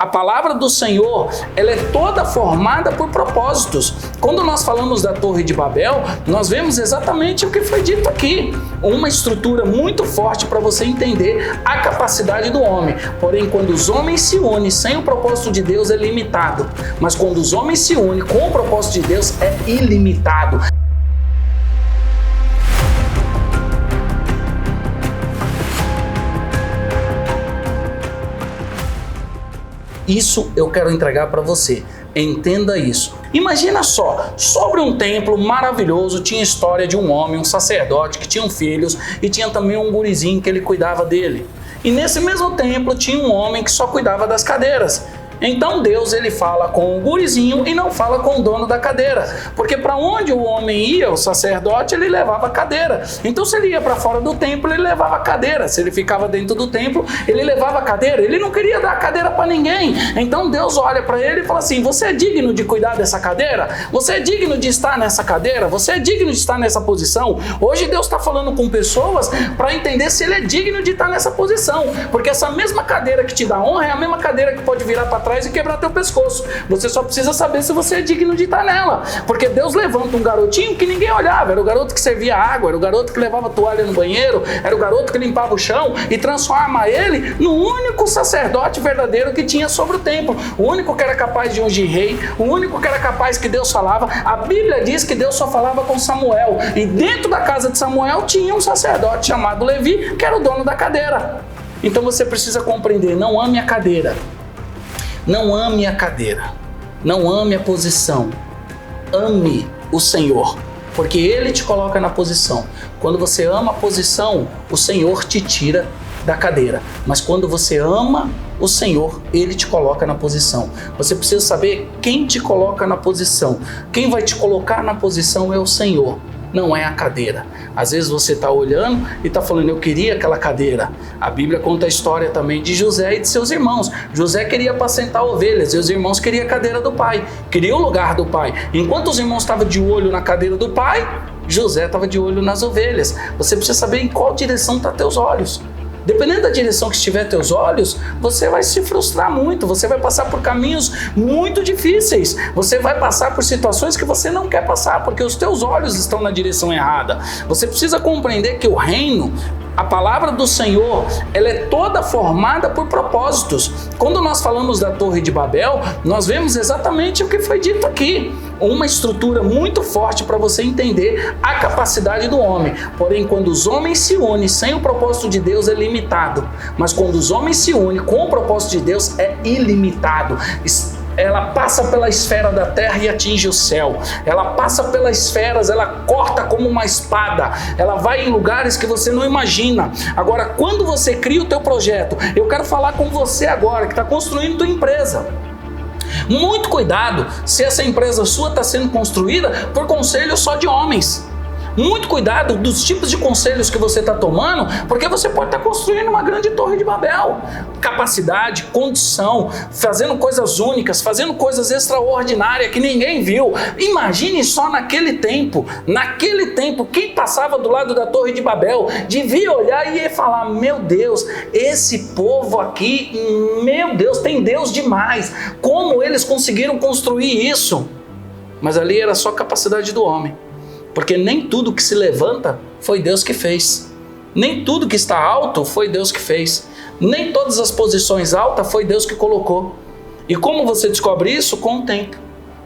A palavra do Senhor, ela é toda formada por propósitos. Quando nós falamos da Torre de Babel, nós vemos exatamente o que foi dito aqui. Uma estrutura muito forte para você entender a capacidade do homem. Porém, quando os homens se unem sem o propósito de Deus, é limitado. Mas quando os homens se unem com o propósito de Deus, é ilimitado. Isso eu quero entregar para você. Entenda isso. Imagina só, sobre um templo maravilhoso tinha a história de um homem, um sacerdote que tinha filhos e tinha também um gurizinho que ele cuidava dele. E nesse mesmo templo tinha um homem que só cuidava das cadeiras. Então Deus, ele fala com o gurizinho e não fala com o dono da cadeira, porque para onde o homem ia, o sacerdote, ele levava a cadeira. Então se ele ia para fora do templo, ele levava a cadeira. Se ele ficava dentro do templo, ele levava a cadeira. Ele não queria dar a cadeira para ninguém. Então Deus olha para ele e fala assim: você é digno de cuidar dessa cadeira? Você é digno de estar nessa cadeira? Você é digno de estar nessa posição? Hoje Deus está falando com pessoas para entender se ele é digno de estar nessa posição, porque essa mesma cadeira que te dá honra é a mesma cadeira que pode virar para trás e quebrar teu pescoço. Você só precisa saber se você é digno de estar nela, porque Deus levanta um garotinho que ninguém olhava, era o garoto que servia água, era o garoto que levava toalha no banheiro, era o garoto que limpava o chão, e transforma ele no único sacerdote verdadeiro que tinha sobre o templo, o único que era capaz de ungir rei, o único que era capaz que Deus falava. A Bíblia diz que Deus só falava com Samuel, e dentro da casa de Samuel tinha um sacerdote chamado Levi, que era o dono da cadeira. Então você precisa compreender: não ame a cadeira. Não ame a cadeira, não ame a posição, ame o Senhor, porque Ele te coloca na posição. Quando você ama a posição, o Senhor te tira da cadeira, mas quando você ama o Senhor, Ele te coloca na posição. Você precisa saber quem te coloca na posição. Quem vai te colocar na posição é o Senhor, não é a cadeira. Às vezes você está olhando e está falando: eu queria aquela cadeira. A Bíblia conta a história também de José e de seus irmãos. José queria apacentar ovelhas e os irmãos queriam a cadeira do pai, queriam o lugar do pai. Enquanto os irmãos estavam de olho na cadeira do pai, José estava de olho nas ovelhas. Você precisa saber em qual direção estão teus olhos. Dependendo da direção que estiver teus olhos, você vai se frustrar muito, você vai passar por caminhos muito difíceis, você vai passar por situações que você não quer passar, porque os teus olhos estão na direção errada. Você precisa compreender que o reino, a palavra do Senhor, ela é toda formada por propósitos. Quando nós falamos da Torre de Babel, nós vemos exatamente o que foi dito aqui. Uma estrutura muito forte para você entender a capacidade do homem. Porém, quando os homens se unem sem o propósito de Deus, é limitado. Mas quando os homens se unem com o propósito de Deus, é ilimitado. Ela passa pela esfera da terra e atinge o céu. Ela passa pelas esferas, ela corta como uma espada. Ela vai em lugares que você não imagina. Agora, quando você cria o teu projeto, eu quero falar com você agora que está construindo tua empresa. Muito cuidado se essa empresa sua está sendo construída por conselho só de homens. Muito cuidado dos tipos de conselhos que você está tomando, porque você pode estar construindo uma grande Torre de Babel. Capacidade, condição, fazendo coisas únicas, fazendo coisas extraordinárias que ninguém viu. Imagine só naquele tempo, quem passava do lado da Torre de Babel devia olhar e ia falar: meu Deus, esse povo aqui, meu Deus, tem Deus demais. Como eles conseguiram construir isso? Mas ali era só capacidade do homem. Porque nem tudo que se levanta foi Deus que fez. Nem tudo que está alto foi Deus que fez. Nem todas as posições altas foi Deus que colocou. E como você descobre isso? Com o tempo.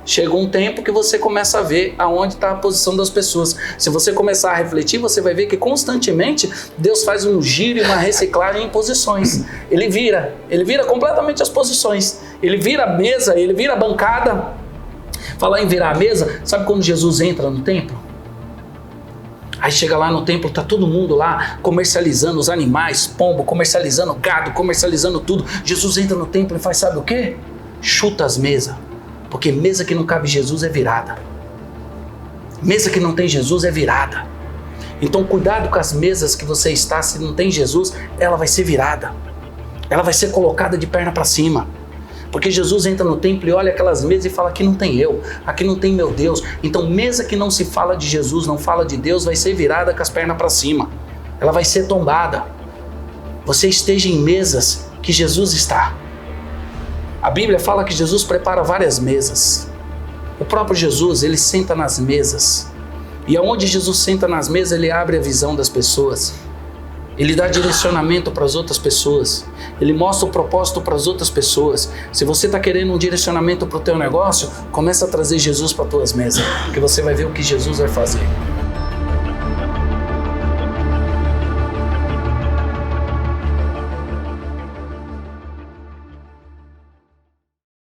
Chega um tempo que você começa a ver aonde está a posição das pessoas. Se você começar a refletir, você vai ver que constantemente Deus faz um giro e uma reciclagem em posições. Ele vira completamente as posições. Ele vira a mesa, ele vira a bancada. Falar em virar a mesa, sabe quando Jesus entra no templo? Aí chega lá no templo, tá todo mundo lá comercializando os animais, pombo, comercializando gado, comercializando tudo. Jesus entra no templo e faz, sabe o quê? Chuta as mesas. Porque mesa que não cabe Jesus é virada. Mesa que não tem Jesus é virada. Então cuidado com as mesas que você está, se não tem Jesus, ela vai ser virada. Ela vai ser colocada de perna para cima. Porque Jesus entra no templo e olha aquelas mesas e fala: aqui não tem eu, aqui não tem meu Deus. Então mesa que não se fala de Jesus, não fala de Deus, vai ser virada com as pernas para cima. Ela vai ser tombada. Você esteja em mesas que Jesus está. A Bíblia fala que Jesus prepara várias mesas. O próprio Jesus, ele senta nas mesas. E aonde Jesus senta nas mesas, ele abre a visão das pessoas. Ele dá direcionamento para as outras pessoas. Ele mostra o propósito para as outras pessoas. Se você está querendo um direcionamento para o teu negócio, começa a trazer Jesus para as tuas mesas, que você vai ver o que Jesus vai fazer.